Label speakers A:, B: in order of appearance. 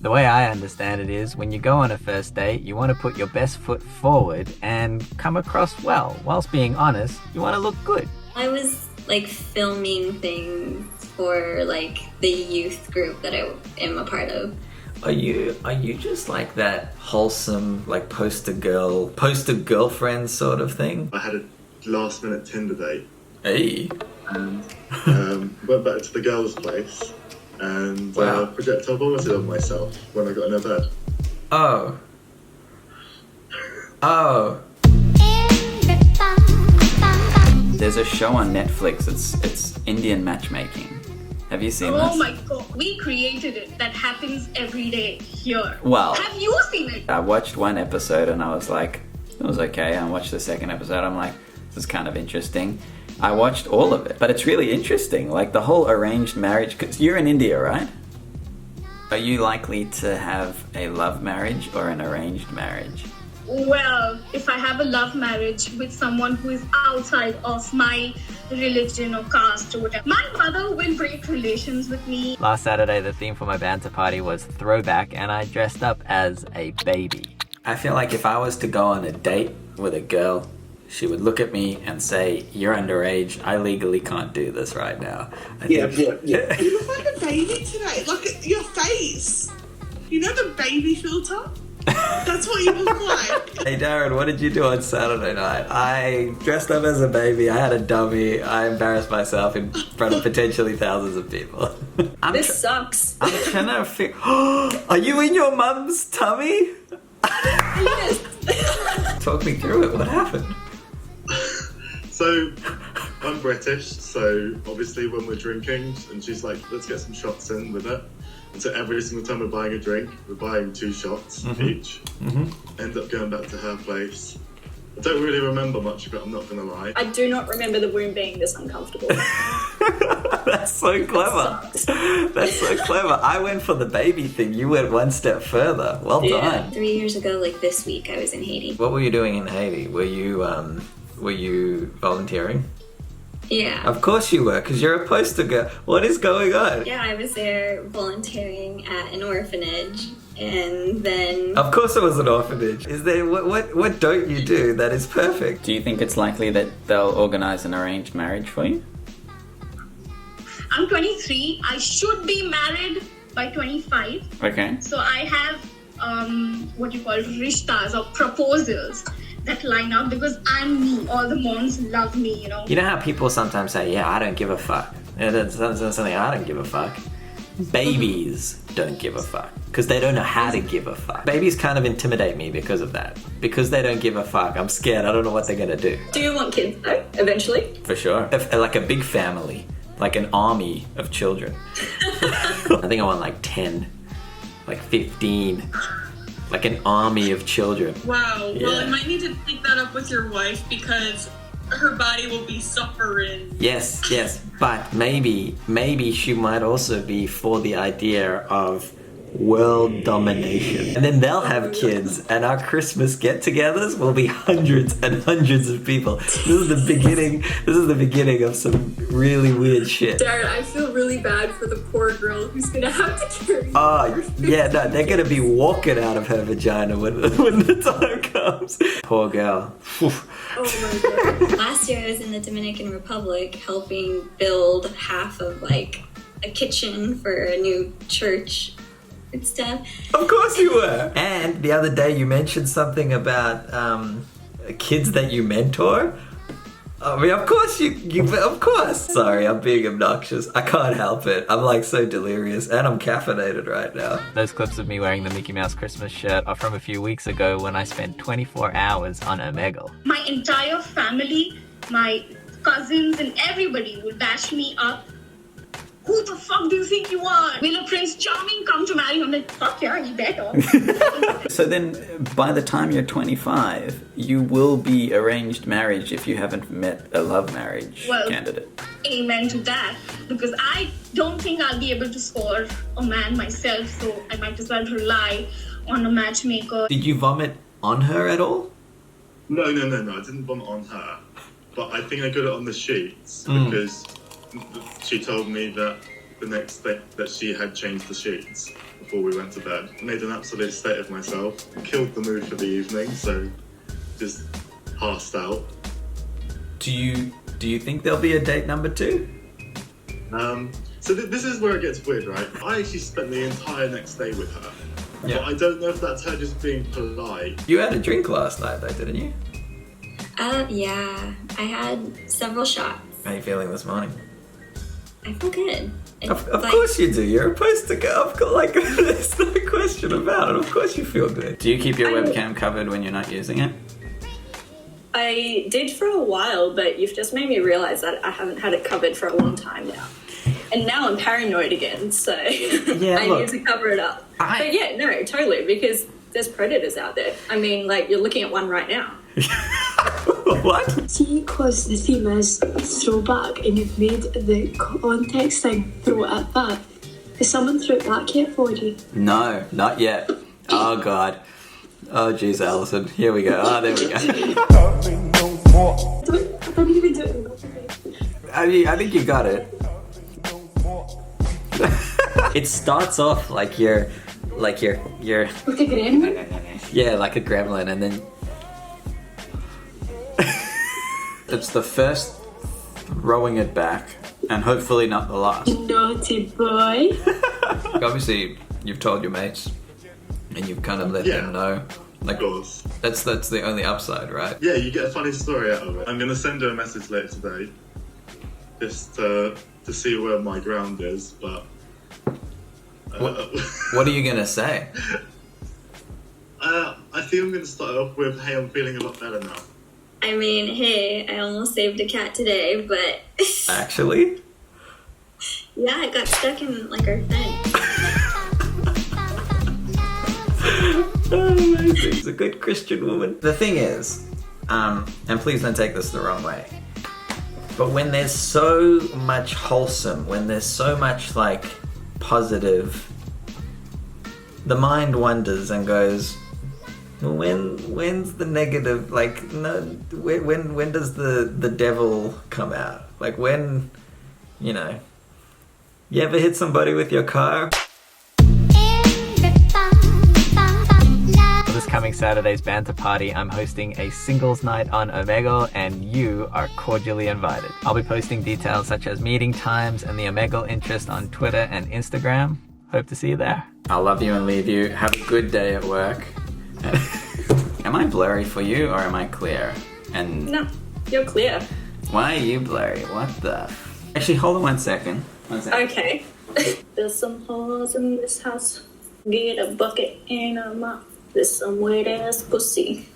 A: The way I understand it is, when you go on a first date, you want to put your best foot forward and come across well. Whilst being honest, you want to look good.
B: I was like filming things for like the youth group that I am a part of.
C: Are you just like that wholesome, like poster girlfriend sort of thing?
D: I had a last minute Tinder date.
C: Hey.
D: And went back to the girl's place and
C: Wow.
D: projectile vomited on myself when I got in her bed.
C: Oh.
A: There's a show on Netflix, it's Indian matchmaking. Have you seen this?
E: Oh my god, we created it. That happens every day here.
A: Well,
E: Have you seen it?
A: I watched one episode and I was like, it was okay. I watched the second episode, I'm like, this is kind of interesting. I watched all of it, but it's really interesting. Like the whole arranged marriage, because you're in India, right? Are you likely to have a love marriage or an arranged marriage?
E: Well, if I have a love marriage with someone who is outside of my religion or caste or whatever, my mother will break relations with me.
A: Last Saturday, the theme for my banter party was throwback, and I dressed up as a baby.
C: I feel like if I was to go on a date with a girl, she would look at me and say, "You're underage. I legally can't do this right now."
F: Yeah. You look like a baby today. Look at your face. You know the baby filter? That's what you look like.
C: Hey Darren, what did you do on Saturday night? I dressed up as a baby, I had a dummy, I embarrassed myself in front of potentially thousands of people.
B: This sucks.
C: I'm trying to figure... Are you in your mum's tummy?
B: Yes.
C: Talk me through it, what happened?
D: So, I'm British, so obviously when we're drinking, and she's like, let's get some shots in with it. And so every single time we're buying a drink, we're buying 2 shots each. End up going back to her place. I don't really remember much of it, I'm not gonna lie.
G: I do not remember the room being this uncomfortable.
C: That's so clever. That's so clever. I went for the baby thing, you went one step further. Well done.
B: 3 years ago, like this week, I was in Haiti.
C: What were you doing in Haiti? Were you volunteering?
B: Yeah.
C: Of course you were, because you're a poster girl. What is going on?
B: Yeah, I was there volunteering at an orphanage, and then...
C: Of course it was an orphanage. Is there what don't you do that is perfect?
A: Do you think it's likely that they'll organize an arranged marriage for you?
E: I'm 23. I should be married by 25.
A: Okay.
E: So I have what you call rishtas or proposals that line up because I'm me. All the moms love me, you know.
C: You know how people sometimes say, yeah, I don't give a fuck. Yeah, that's something I don't give a fuck. Babies don't give a fuck because they don't know how to give a fuck. Babies kind of intimidate me because of that. Because they don't give a fuck, I'm scared. I don't know what they're gonna do.
G: Do you want kids though, eventually?
C: For sure. Like a big family, like an army of children. I think I want like 10, like 15. Like an army of children.
F: Wow.
C: Yeah.
F: Well, I might need to take that up with your wife because her body will be suffering.
C: Yes, but maybe she might also be for the idea of world domination. And then they'll have kids and our Christmas get-togethers will be hundreds and hundreds of people. This is the beginning of some really weird shit.
G: Darren, I feel really bad for the poor girl who's gonna have to carry
C: Oh, yeah, no, they're gonna be walking out of her vagina when the time comes. Poor girl.
G: Oh my god.
B: Last year I was in the Dominican Republic helping build half of like a kitchen for a new church and stuff.
C: Of course you were. And the other day you mentioned something about kids that you mentor. I mean, of course of course. Sorry, I'm being obnoxious. I can't help it. I'm like so delirious and I'm caffeinated right now.
A: Those clips of me wearing the Mickey Mouse Christmas shirt are from a few weeks ago when I spent 24 hours on Omegle.
E: My entire family, my cousins and everybody will bash me up. Who the fuck do you think you are? Will a Prince Charming come to marry you? I'm like, fuck yeah, you better.
A: So then, by the time you're 25, you will be arranged marriage if you haven't met a love marriage candidate.
E: Amen to that. Because I don't think I'll be able to score a man myself, so I might as well rely on a matchmaker.
C: Did you vomit on her at all?
D: No, I didn't vomit on her. But I think I got it on the sheets because she told me that the next day that she had changed the sheets before we went to bed. Made an absolute state of myself. Killed the mood for the evening, so just passed out.
A: Do you think there'll be a date number 2?
D: So this is where it gets weird, right? I actually spent the entire next day with her.
A: Yeah.
D: But I don't know if that's her just being polite.
A: You had a drink last night though, didn't you?
B: Yeah. I had several shots.
A: How are you feeling this morning?
B: I feel good.
A: Of course you do. You're a poster girl. Of course, like, there's no question about it. Of course you feel good. Do you keep your webcam covered when you're not using it?
G: I did for a while, but you've just made me realize that I haven't had it covered for a long time now. And now I'm paranoid again, so
A: Yeah,
G: I
A: look,
G: need to cover it up. But yeah, no, totally, because there's predators out there. I mean, like, you're looking at one right now.
A: What?
H: See, because the theme is throwback and you've made the context thing throw it at that. Has someone threw it back yet for you?
A: No, not yet. Oh God. Oh jeez, Alison. Here we go. Oh, there we go.
H: I don't even do it.
A: I think you got it. It starts off like you're
H: Like a gremlin?
A: yeah, like a gremlin, and then it's the first throwing it back, and hopefully not the last.
H: Naughty boy.
A: Obviously, you've told your mates, and you've kind of let them know. Like,
D: Of course.
A: that's the only upside, right?
D: Yeah, you get a funny story out of it. I'm going to send her a message later today, just to see where my ground is, but...
A: What are you gonna say?
D: I think I'm going to start off with, hey, I'm feeling a lot better now.
B: I mean, hey, I almost saved a cat today, but
A: Actually?
B: yeah, I got stuck in like our fence.
A: Oh, amazing. She's a good Christian woman. The thing is, and please don't take this the wrong way, but when there's so much wholesome, when there's so much like positive, the mind wonders and goes, when's the negative? Like, no, when does the devil come out? Like, when, you know, you ever hit somebody with your car? This coming Saturday's Banter Party, I'm hosting a singles night on Omegle, and you are cordially invited. I'll be posting details such as meeting times and the Omegle interest on Twitter and Instagram. Hope to see you there. I'll love you and leave you. Have a good day at work. Am I blurry for you, or am I clear? And
G: No, you're clear.
A: why are you blurry? What the? Actually, hold on 1 second. 1 second.
G: Okay. There's some holes in this house. Get a bucket and a mop. There's some wet ass pussy.